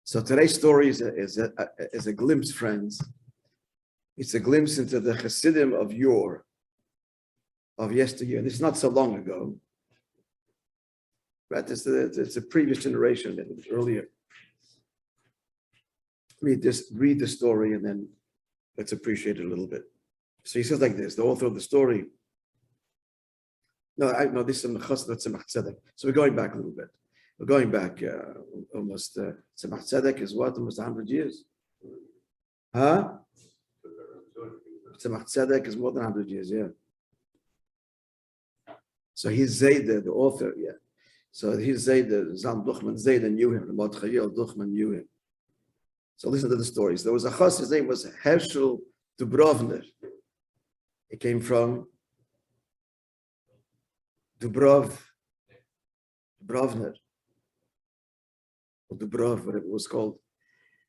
So today's story is a glimpse, friends. It's a glimpse into the Chassidim of yesteryear. This is not so long ago, but it's a previous generation, that was earlier. Read the story and then let's appreciate it a little bit. So he says like this, the author of the story. No, this is Tzemach Tzedek. So we're going back a little bit. We're going back almost, Tzemach Tzedek is what, almost 100 years? Huh? Tzemach Tzedek is more than 100 years, yeah. So he's Zayda, the author, yeah. So he's Zayda, Zalm Duchman Zayda knew him, Ramot Chayil Duchman knew him. So listen to the stories. There was a chassid, his name was Herschel Dubrovner. He came from Dubrovner, or Dubrov, whatever it was called.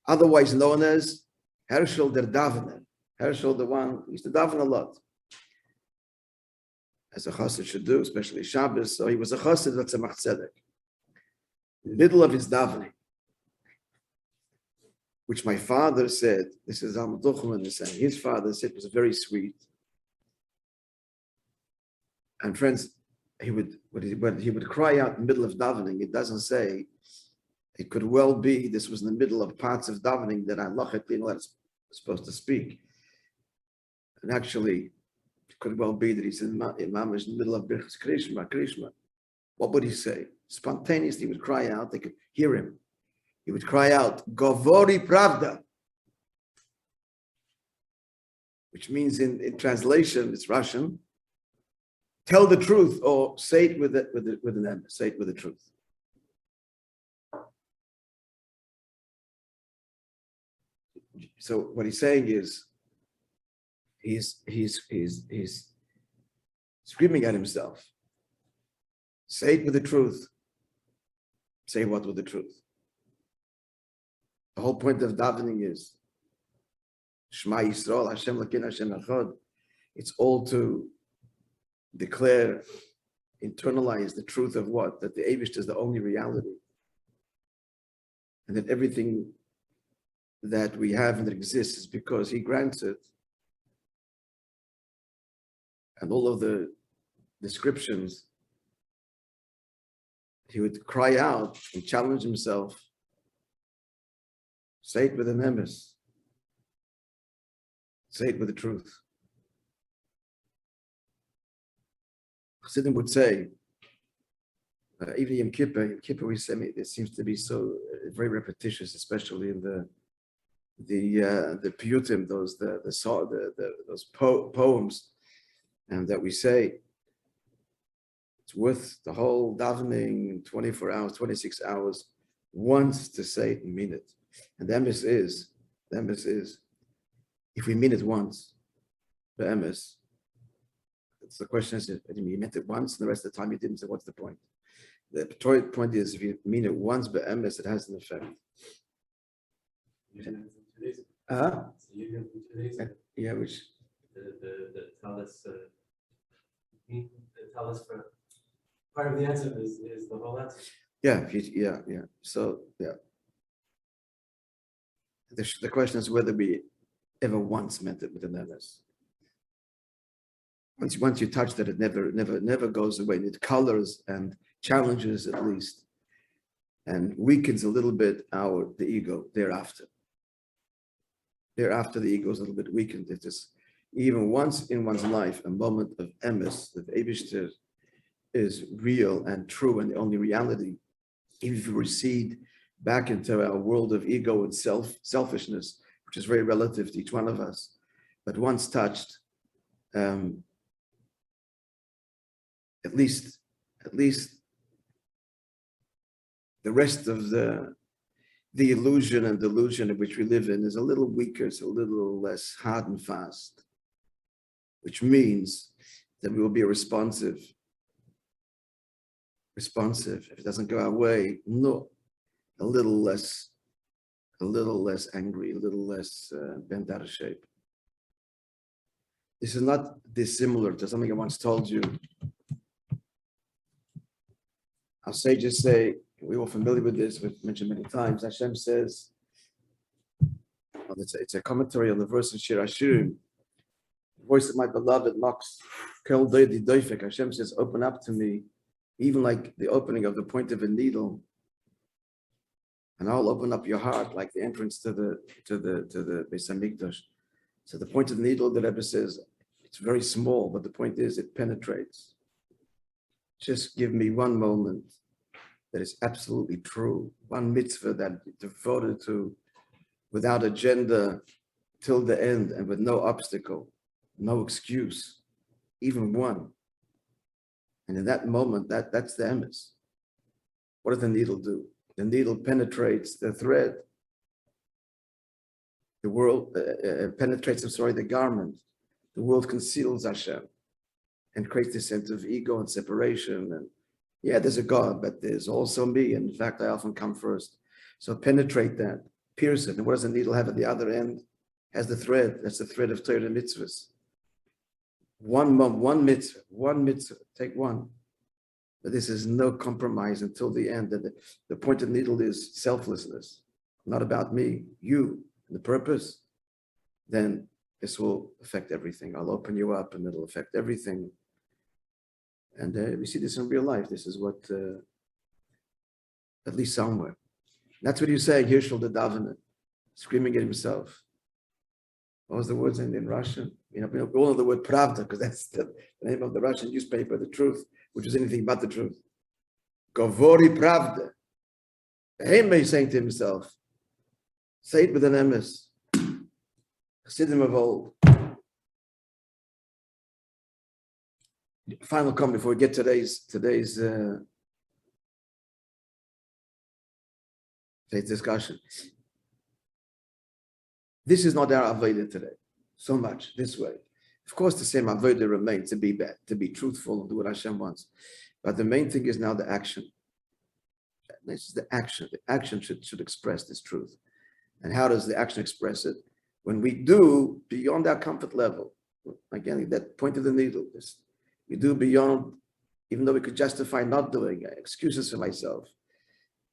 Otherwise known as Herschel der Davener. Herschel, the one who used to daven a lot, as a chassid should do, especially Shabbos. So he was a chassid of Tzemach Tzedek. In the middle of his davening, which my father said, this is Zalman Duchman is saying, his father said was very sweet. And friends, he would cry out in the middle of davening. It doesn't say, it could well be this was in the middle of parts of davening that Allah was supposed to speak. And actually, it could well be that he's in Imam is in the middle of Birchas Krishma. What would he say? Spontaneously, he would cry out. They could hear him. He would cry out, Govori Pravda, which means in translation, it's Russian, tell the truth, or say it with an M, say it with the truth. So what he's saying is, he's screaming at himself. Say it with the truth. Say what with the truth? The whole point of davening is Shema Yisrael, Hashem Lakin, Hashem Echad. It's all to declare, internalize the truth of what? That the Eivish is the only reality. And that everything that we have and that exists is because He grants it. And all of the descriptions, he would cry out and challenge himself. Say it with an emes. Say it with the truth. Chassidim would say, even Yom Kippur we say it seems to be so very repetitious, especially in the piyutim, those poems, and that we say it's worth the whole davening 24 hours, 26 hours, once to say it and mean it. And the emes is, if we mean it once, the emes, the question is, you meant it once, and the rest of the time you didn't, so what's the point? The point is, if you mean it once, but emes, it has an effect. Yeah, which the tell us for part of the answer is the whole answer. Yeah. So yeah. The question is whether we ever once meant it with an emes. Once you touch that, it never goes away. It colors and challenges at least, and weakens a little bit the ego thereafter. Thereafter, the ego is a little bit weakened. It is even once in one's life a moment of emes, that Eibishter is real and true and the only reality. Even if we recede back into our world of ego and selfishness, which is very relative to each one of us, but once touched, at least the rest of the illusion and delusion in which we live in is a little weaker, it's a little less hard and fast, which means that we will be responsive. If it doesn't go our way, no, a little less angry, a little less bent out of shape. This is not dissimilar to something I once told you. Our sages say, We're all familiar with this, we've mentioned many times. Hashem says, well, it's a commentary on the verse in Shir Hashirim. The voice of my beloved knocks. Kel doidi doifek. Hashem says, open up to me, even like the opening of the point of a needle. And I'll open up your heart like the entrance to the Beis Hamikdash. So the point of the needle, the Rebbe says, it's very small, but the point is it penetrates. Just give me one moment that is absolutely true, one mitzvah that devoted to without agenda till the end and with no obstacle, no excuse, even one. And in that moment, that's the emes. What does the needle do? The needle penetrates the thread. The world penetrates, the garment. The world conceals Hashem and creates this sense of ego and separation. And yeah, there's a God, but there's also me. And in fact, I often come first. So penetrate that, pierce it. And what does the needle have at the other end? Has the thread. That's the thread of Torah mitzvahs. One mitzvah, take one. But this is no compromise until the end. The point of the needle is selflessness, not about me, you, the purpose. Then this will affect everything. I'll open you up and it'll affect everything. And we see this in real life. This is what, at least somewhere. That's what he's saying, Hirschel the Davener, screaming at himself. What was the words in Russian? We all know the word Pravda, because that's the name of the Russian newspaper, The Truth, which is anything but the truth. Govori Pravda. Hema is saying to himself, say it with an emes. Chassidim of old. Final comment before we get today's discussion. This is not our avodah today, so much this way. Of course, the same avodah remains to be bad, to be truthful, and do what Hashem wants. But the main thing is now the action. This is the action. The action should express this truth. And how does the action express it? When we do beyond our comfort level. Again, that point of the needle. We do beyond, even though we could justify not doing it, excuses for myself.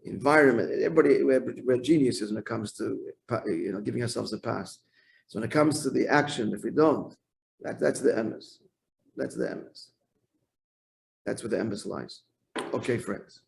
Environment, everybody, we're geniuses when it comes to giving ourselves a pass. So when it comes to the action, if we don't, that's the emes. That's the emes. That's where the emes lies. Okay, friends.